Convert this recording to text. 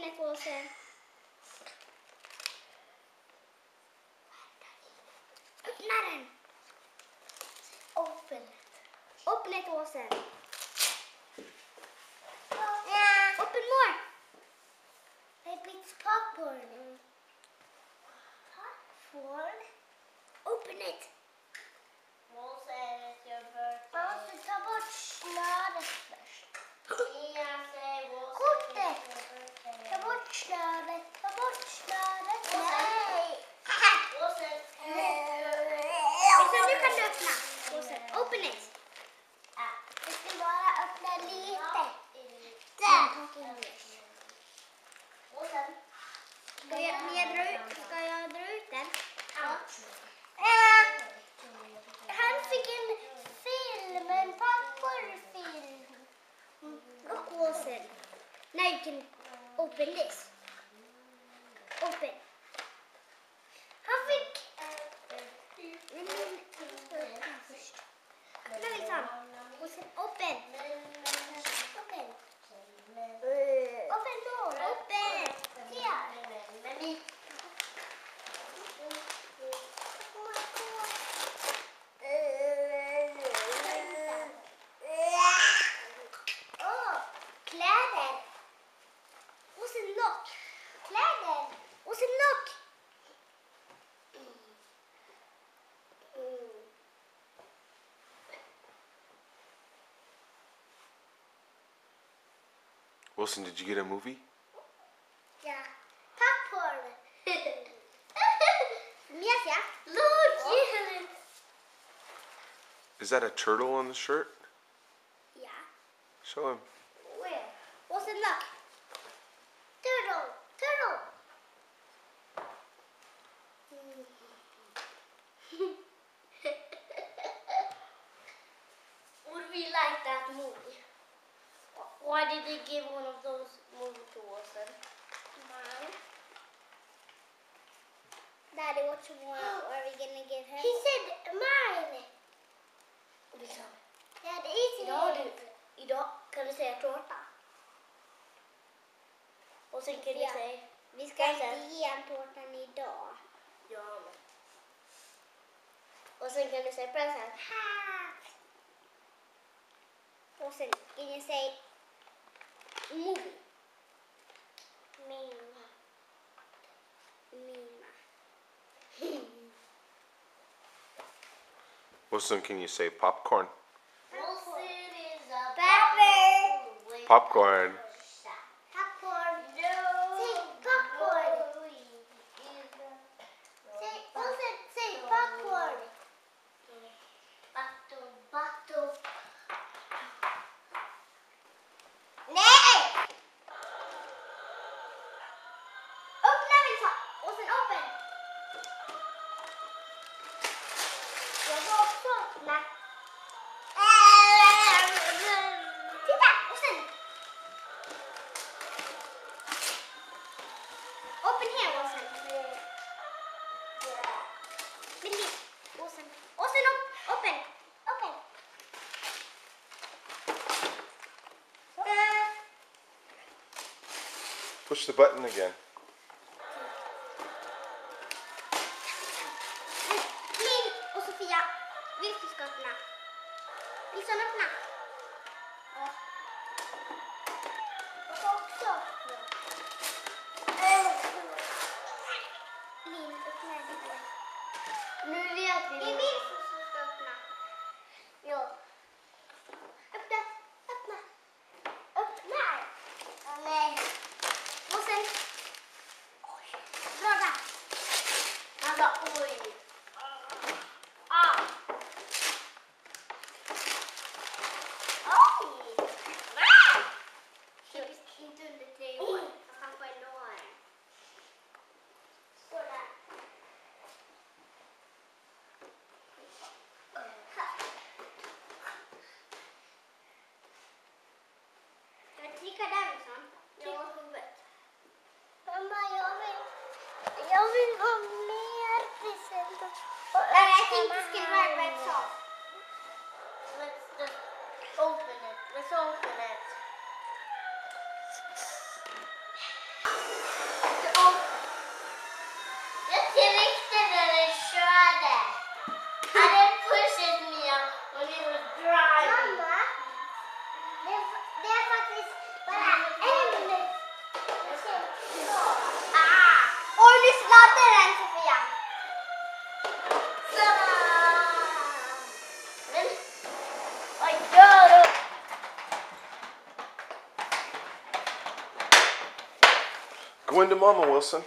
Öppna påsen. Öppna den. Öppna påsen. Open more. It's popcorn. Popcorn? Open it. Måste it's your birthday. Man måste ta bort snöret först. Kortet! Ta bort snöret. Ta bort snöret. Nej! Och sen nu kan du öppna påsen. Open it. Jag ska bara öppna lite. Ska jag dra ut den? Han fick en film, en popcornfilm. Och påsen. Now you can open this. Open. Han fick... Öppna Wilson. Och sen open. Open. Open more. Open. Kläder. Och sen lock. Kläder. Och sen lock. Wilson, did you get a movie? Ja. Popcorn. Mjäsa. Look. Is that a turtle on the shirt? Ja. Show him. Where? Och sen lock. Turtle. Turtle. Would we like that movie? Why did they give one of those movies to us then? Daddy, what are we gonna give him? He said mine. Dad, Idag kan du säga tårta. Och sen kan du Ja. säga... Vi ska inte ge en tårtan idag. Ja. Och sen kan du säga present. Och sen kan jag säga movie. Mina. Wilson, can you say popcorn? Wilson is a Pepper. Popcorn. popcorn. No. Say popcorn. Say popcorn. Battle. Nej! Öppna Wilson. Och sen open. Jag var också öppna. Titta. Och sen. Open here Wilson. Billy. Och sen open. Open. Push the button again. Min och Sofia. Vilka ska öppna? Wilson öppna. Och så också. Min öppna lite. Nu vet vi. Det är Wilson som ska öppna. Ja. Öppna. Nej. Och sen. Bra där. Han bara oj. Inte under 3 år. Han får ändå ha den. Sådär. Ska vi trycka där Wilson? Tryck på huvudet. Mamma, jag vill ha mer presenter. I think this can work by itself. Let's just open it. Let's open it. Go into Mama, Wilson.